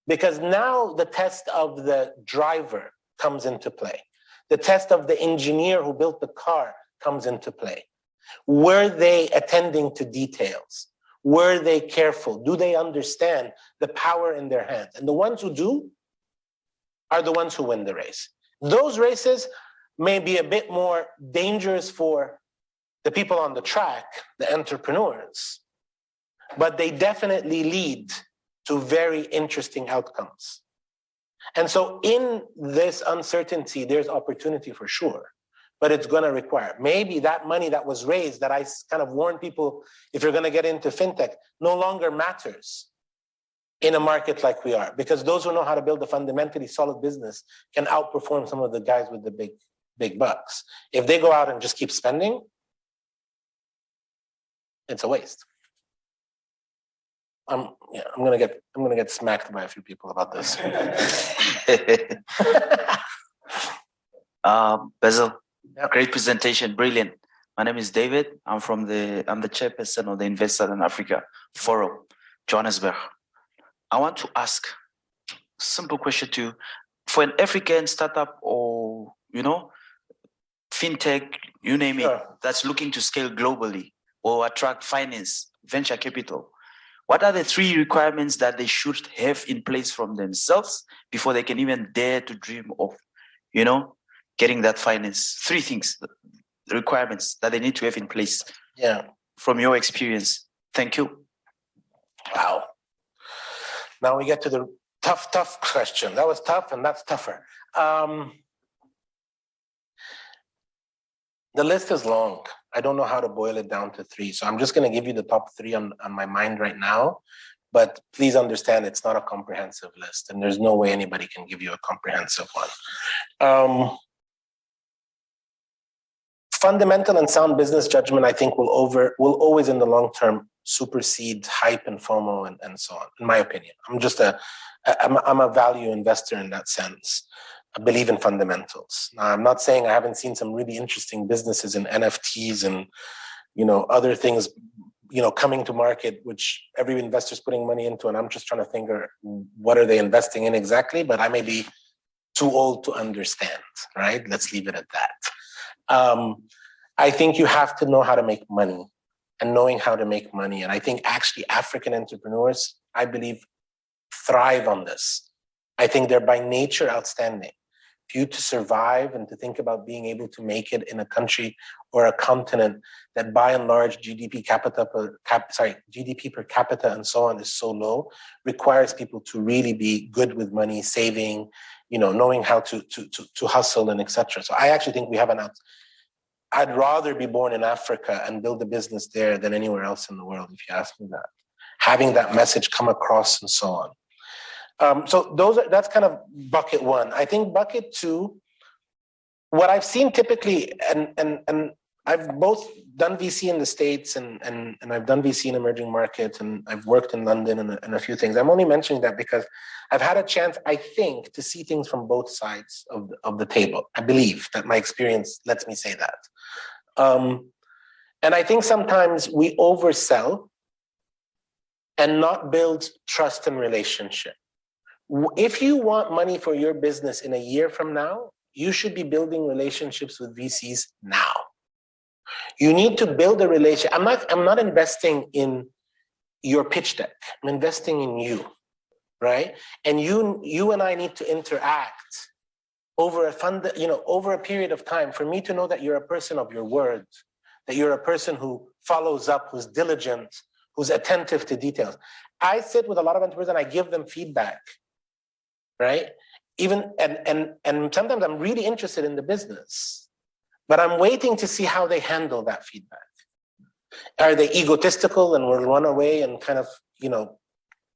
[SPEAKER 3] because now the test of the driver comes into play. The test of the engineer who built the car comes into play. Were they attending to details? Were they careful? Do they understand the power in their hands? And the ones who do are the ones who win the race. Those races may be a bit more dangerous for the people on the track, the entrepreneurs, but they definitely lead to very interesting outcomes. And so in this uncertainty, there's opportunity for sure. But it's going to require, maybe that money that was raised, that I kind of warn people, if you're going to get into fintech, no longer matters in a market like we are, because those who know how to build a fundamentally solid business can outperform some of the guys with the big bucks. If they go out and just keep spending, it's a waste. I'm gonna get smacked by a few people about this.
[SPEAKER 5] Basil, great presentation, brilliant. My name is David. I'm the chairperson of the Investor in Africa Forum, Johannesburg. I want to ask a simple question to you. For an African startup or, fintech, you name it, that's looking to scale globally or attract finance, venture capital, what are the 3 requirements that they should have in place from themselves before they can even dare to dream of, getting that finance? 3 things, the requirements that they need to have in place.
[SPEAKER 3] Yeah.
[SPEAKER 5] From your experience. Thank you.
[SPEAKER 3] Wow. Now we get to the tough question. That was tough, and that's tougher. The list is long. I don't know how to boil it down to 3. So I'm just going to give you the top 3 on my mind right now. But please understand, it's not a comprehensive list, and there's no way anybody can give you a comprehensive one. Fundamental and sound business judgment, I think, will always in the long term supersede hype and FOMO and so on, in my opinion. I'm a value investor in that sense. I believe in fundamentals. Now, I'm not saying I haven't seen some really interesting businesses in NFTs and, other things, coming to market, which every investor's putting money into, and I'm just trying to think, what are they investing in exactly? But I may be too old to understand, right? Let's leave it at that. I think you have to know how to make money, and knowing how to make money. And I think actually African entrepreneurs, I believe, thrive on this. I think they're by nature outstanding. For you to survive and to think about being able to make it in a country or a continent that by and large GDP per capita and so on is so low, requires people to really be good with money, saving, knowing how to hustle and etc. So I actually think we have I'd rather be born in Africa and build a business there than anywhere else in the world, if you ask me that. Having that message come across and so on. So that's kind of bucket 1. I think bucket 2, what I've seen typically, and I've both done VC in the States and I've done VC in emerging markets, and I've worked in London and a few things. I'm only mentioning that because I've had a chance, I think, to see things from both sides of the table. I believe that my experience lets me say that. And I think sometimes we oversell and not build trust and relationship. If you want money for your business in a year from now, you should be building relationships with VCs now. You need to build a relationship. I'm not investing in your pitch deck. I'm investing in you, right? And you and I need to interact over a period of time for me to know that you're a person of your word, that you're a person who follows up, who's diligent, who's attentive to details. I sit with a lot of entrepreneurs and I give them feedback, right? And sometimes I'm really interested in the business, but I'm waiting to see how they handle that feedback. Are they egotistical and will run away and kind of,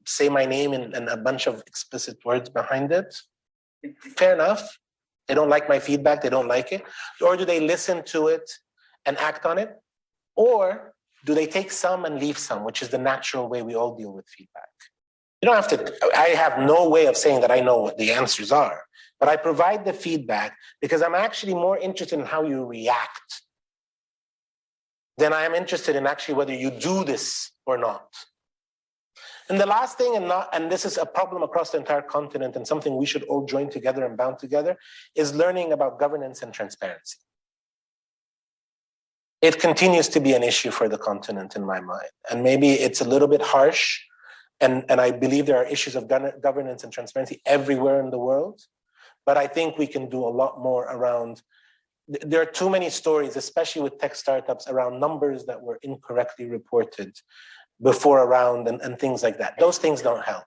[SPEAKER 3] say my name and a bunch of explicit words behind it? Fair enough. They don't like my feedback, they don't like it. Or do they listen to it and act on it? Or do they take some and leave some, which is the natural way we all deal with feedback? You don't have to, I have no way of saying that I know what the answers are, but I provide the feedback because I'm actually more interested in how you react than I am interested in actually whether you do this or not. And the last thing, and this is a problem across the entire continent and something we should all join together and bound together, is learning about governance and transparency. It continues to be an issue for the continent in my mind. And maybe it's a little bit harsh, and I believe there are issues of governance and transparency everywhere in the world, but I think we can do a lot more around. There are too many stories, especially with tech startups, around numbers that were incorrectly reported before around and things like that. Those things don't help.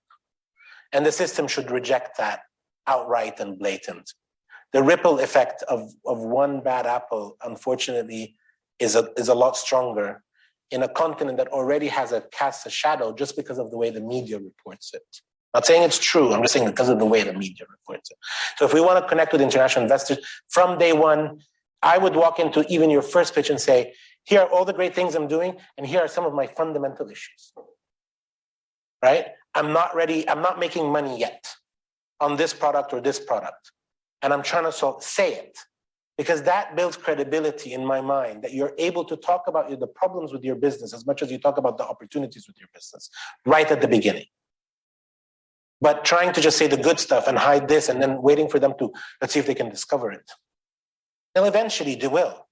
[SPEAKER 3] And the system should reject that outright and blatant. The ripple effect of one bad apple, unfortunately, is a lot stronger in a continent that already casts a shadow just because of the way the media reports it. Not saying it's true, I'm just saying because of the way the media reports it. So if we want to connect with international investors from day one, I would walk into even your first pitch and say, here are all the great things I'm doing, and here are some of my fundamental issues. right? I'm not ready, I'm not making money yet on this product or this product. And I'm trying to say it, because that builds credibility in my mind, that you're able to talk about the problems with your business as much as you talk about the opportunities with your business right at the beginning. But trying to just say the good stuff and hide this and then waiting for them to, let's see if they can discover it. Well, eventually they will.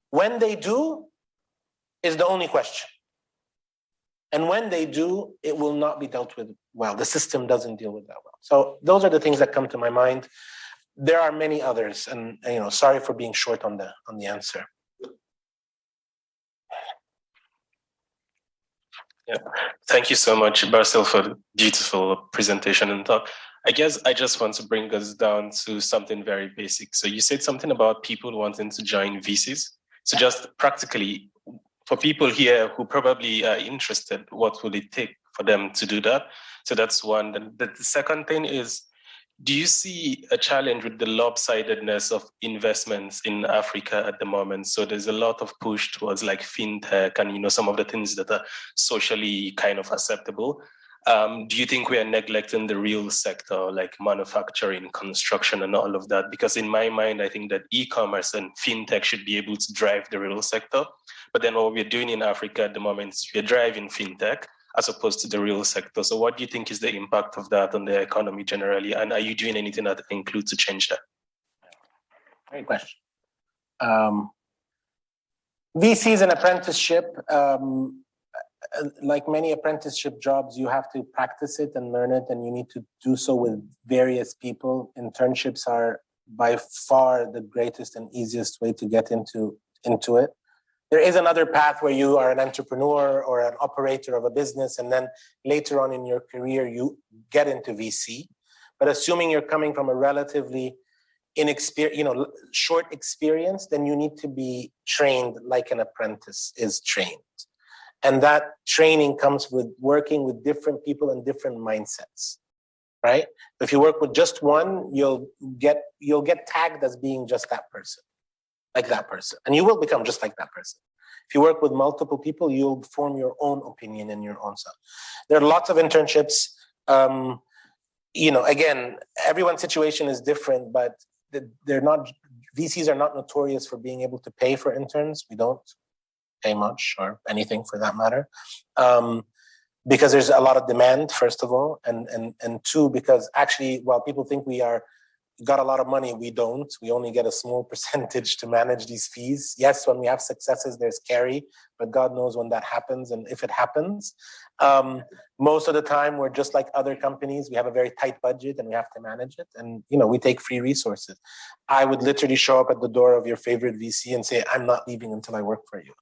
[SPEAKER 3] When they do is the only question. And when they do, it will not be dealt with well. The system doesn't deal with that well. So those are the things that come to my mind. There are many others, and sorry for being short on the answer.
[SPEAKER 6] Yeah, thank you so much, Basil, for the beautiful presentation and talk. I guess I just want to bring us down to something very basic. So you said something about people wanting to join VCs. So just practically, for people here who probably are interested, what will it take for them to do that? So that's one. The second thing is, do you see a challenge with the lopsidedness of investments in Africa at the moment? So there's a lot of push towards like fintech and some of the things that are socially kind of acceptable. Do you think we are neglecting the real sector, like manufacturing, construction, and all of that? Because in my mind, I think that e-commerce and fintech should be able to drive the real sector. But then what we're doing in Africa at the moment is we're driving fintech as opposed to the real sector. So what do you think is the impact of that on the economy generally? And are you doing anything that Nclude to change that?
[SPEAKER 3] Great question. VCs and apprenticeship, like many apprenticeship jobs, you have to practice it and learn it, and you need to do so with various people. Internships are by far the greatest and easiest way to get into it. There is another path where you are an entrepreneur or an operator of a business, and then later on in your career, you get into VC. But assuming you're coming from a relatively short experience, then you need to be trained like an apprentice is trained. And that training comes with working with different people and different mindsets, right? If you work with just one, you'll get tagged as being just that person. Like that person, and you will become just like that person. If you work with multiple people, you'll form your own opinion and your own self. There are lots of internships. Again, everyone's situation is different, but VCs are not notorious for being able to pay for interns. We don't pay much or anything for that matter, because there's a lot of demand, first of all, and two, because actually, while people think we got a lot of money, we don't. We only get a small percentage to manage these fees. Yes, when we have successes, there's carry, but God knows when that happens and if it happens. Most of the time, we're just like other companies. We have a very tight budget and we have to manage it. And, we take free resources. I would literally show up at the door of your favorite VC and say, I'm not leaving until I work for you,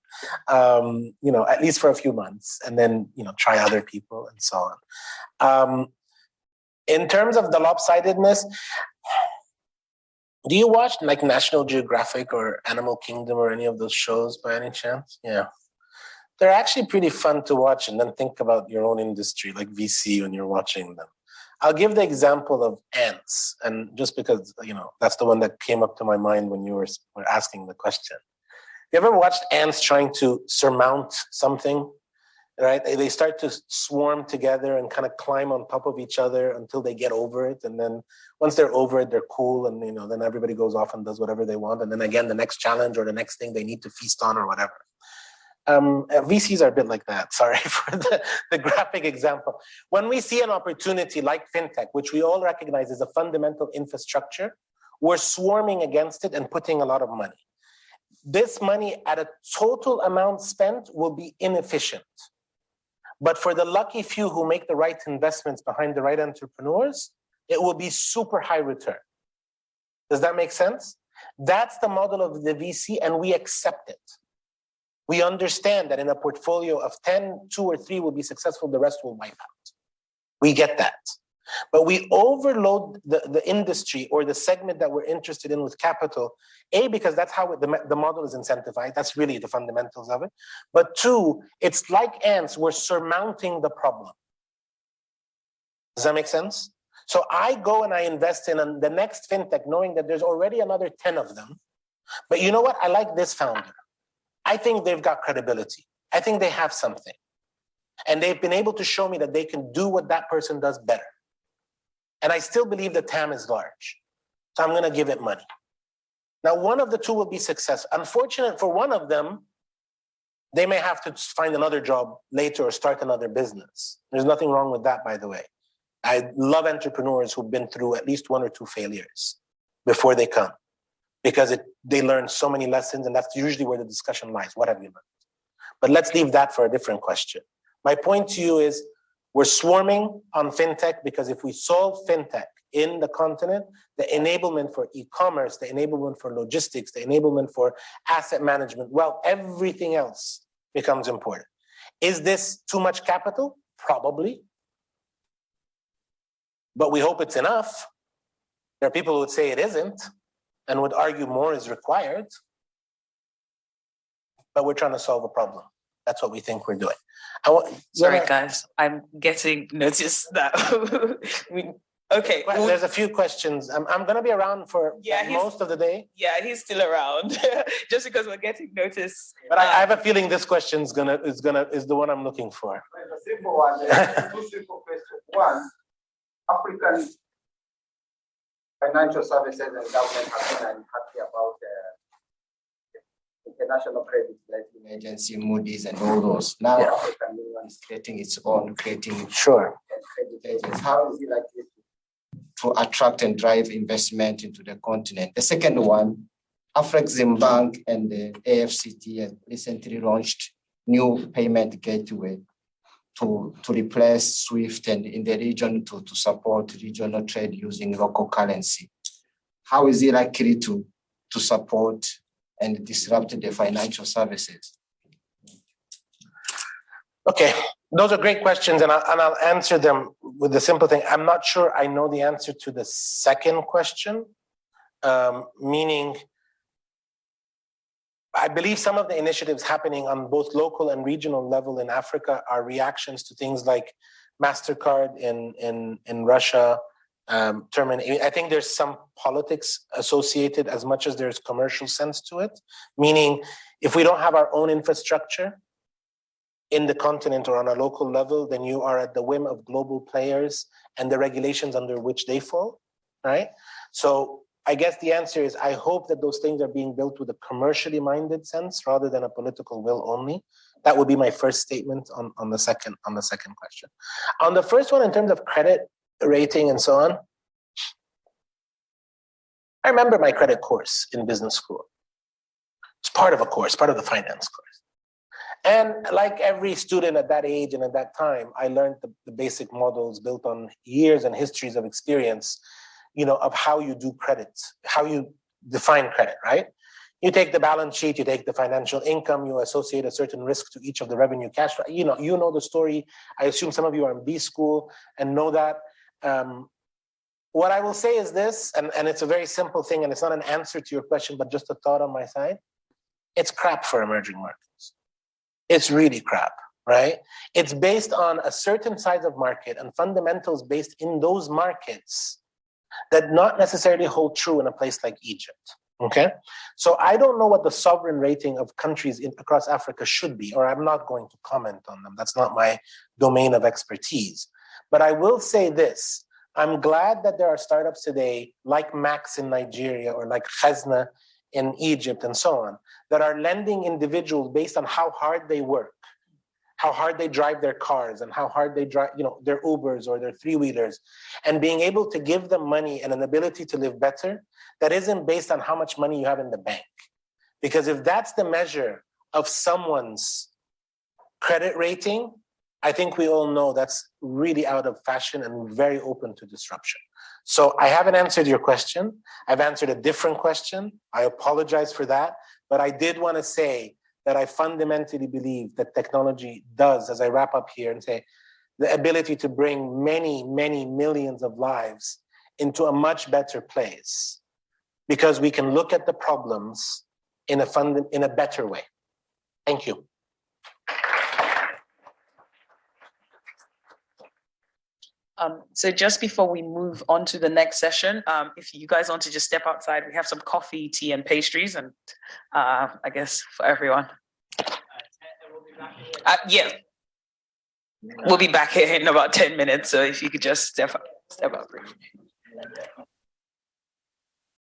[SPEAKER 3] at least for a few months, and then, try other people and so on. In terms of the lopsidedness, do you watch like National Geographic or Animal Kingdom or any of those shows by any chance? Yeah. They're actually pretty fun to watch, and then think about your own industry, like VC, when you're watching them. I'll give the example of ants, and just because, that's the one that came up to my mind when you were asking the question. You ever watched ants trying to surmount something? Right? They start to swarm together and kind of climb on top of each other until they get over it. And then once they're over it, they're cool. And, then everybody goes off and does whatever they want. And then again, the next challenge or the next thing they need to feast on or whatever. VCs are a bit like that. Sorry for the graphic example. When we see an opportunity like fintech, which we all recognize is a fundamental infrastructure, we're swarming against it and putting a lot of money. This money at a total amount spent will be inefficient. But for the lucky few who make the right investments behind the right entrepreneurs, it will be super high return. Does that make sense? That's the model of the VC, and we accept it. We understand that in a portfolio of 10, 2 or 3 will be successful, the rest will wipe out. We get that. But we overload the industry or the segment that we're interested in with capital, A, because that's how the model is incentivized. That's really the fundamentals of it. But 2, it's like ants, we're surmounting the problem. Does that make sense? So I go and I invest in the next fintech, knowing that there's already another 10 of them. But you know what? I like this founder. I think they've got credibility. I think they have something. And they've been able to show me that they can do what that person does better. And I still believe the TAM is large. So I'm going to give it money. Now, one of the two will be successful. Unfortunate for one of them, they may have to find another job later or start another business. There's nothing wrong with that, by the way. I love entrepreneurs who've been through at least 1 or 2 failures before they come, because they learn so many lessons, and that's usually where the discussion lies. What have you learned? But let's leave that for a different question. My point to you is we're swarming on fintech, because if we solve fintech in the continent, the enablement for e-commerce, the enablement for logistics, the enablement for asset management, well, everything else becomes important. Is this too much capital? Probably. But we hope it's enough. There are people who would say it isn't and would argue more is required. But we're trying to solve a problem. That's what we think we're doing.
[SPEAKER 2] Sorry, guys, I'm getting notice that okay.
[SPEAKER 3] There's a few questions. I'm going to be around for most of the day.
[SPEAKER 2] Yeah, he's still around, just because we're getting notice.
[SPEAKER 3] But I have a feeling this question is the one I'm looking for.
[SPEAKER 7] A simple one. Two simple questions. One, African financial services and government have been unhappy about international credit rating agency, Moody's, and all those. Now, African Union is creating its own credit agencies. How is it likely to attract and drive investment into the continent? The second one, Afrexim Bank and the AFCT have recently launched new payment gateway to replace SWIFT and in the region to support regional trade using local currency. How is it likely to support and disrupt the financial services?
[SPEAKER 3] Okay, those are great questions, and I'll answer them with the simple thing. I'm not sure I know the answer to the second question, meaning I believe some of the initiatives happening on both local and regional level in Africa are reactions to things like MasterCard in Russia. I think there's some politics associated as much as there's commercial sense to it, meaning if we don't have our own infrastructure in the continent or on a local level, then you are at the whim of global players and the regulations under which they fall, right? So I guess the answer is I hope that those things are being built with a commercially minded sense rather than a political will only. That would be my first statement on the second question. On the first one, in terms of credit rating and so on, I remember my credit course in business school. It's part of a course, part of the finance course. And like every student at that age and at that time, I learned the basic models built on years and histories of experience, of how you do credit, how you define credit, right? You take the balance sheet, you take the financial income, you associate a certain risk to each of the revenue cash flow. You know the story. I assume some of you are in B school and know that. What I will say is this, and it's a very simple thing, and it's not an answer to your question, but just a thought on my side. It's crap for emerging markets. It's really crap, right? It's based on a certain size of market and fundamentals based in those markets that not necessarily hold true in a place like Egypt, okay? So I don't know what the sovereign rating of countries across Africa should be, or I'm not going to comment on them. That's not my domain of expertise. But I will say this, I'm glad that there are startups today like Max in Nigeria or like Khazna in Egypt and so on, that are lending individuals based on how hard they work, how hard they drive their cars and how hard they drive, their Ubers or their three-wheelers, and being able to give them money and an ability to live better that isn't based on how much money you have in the bank. Because if that's the measure of someone's credit rating, I think we all know that's really out of fashion and very open to disruption. So I haven't answered your question. I've answered a different question. I apologize for that. But I did want to say that I fundamentally believe that technology does, as I wrap up here and say, the ability to bring many, many millions of lives into a much better place, because we can look at the problems in a better way. Thank you.
[SPEAKER 2] So just before we move on to the next session, if you guys want to just step outside, we have some coffee, tea, and pastries, and I guess for everyone. Yeah. We'll be back here in about 10 minutes. So if you could just step up.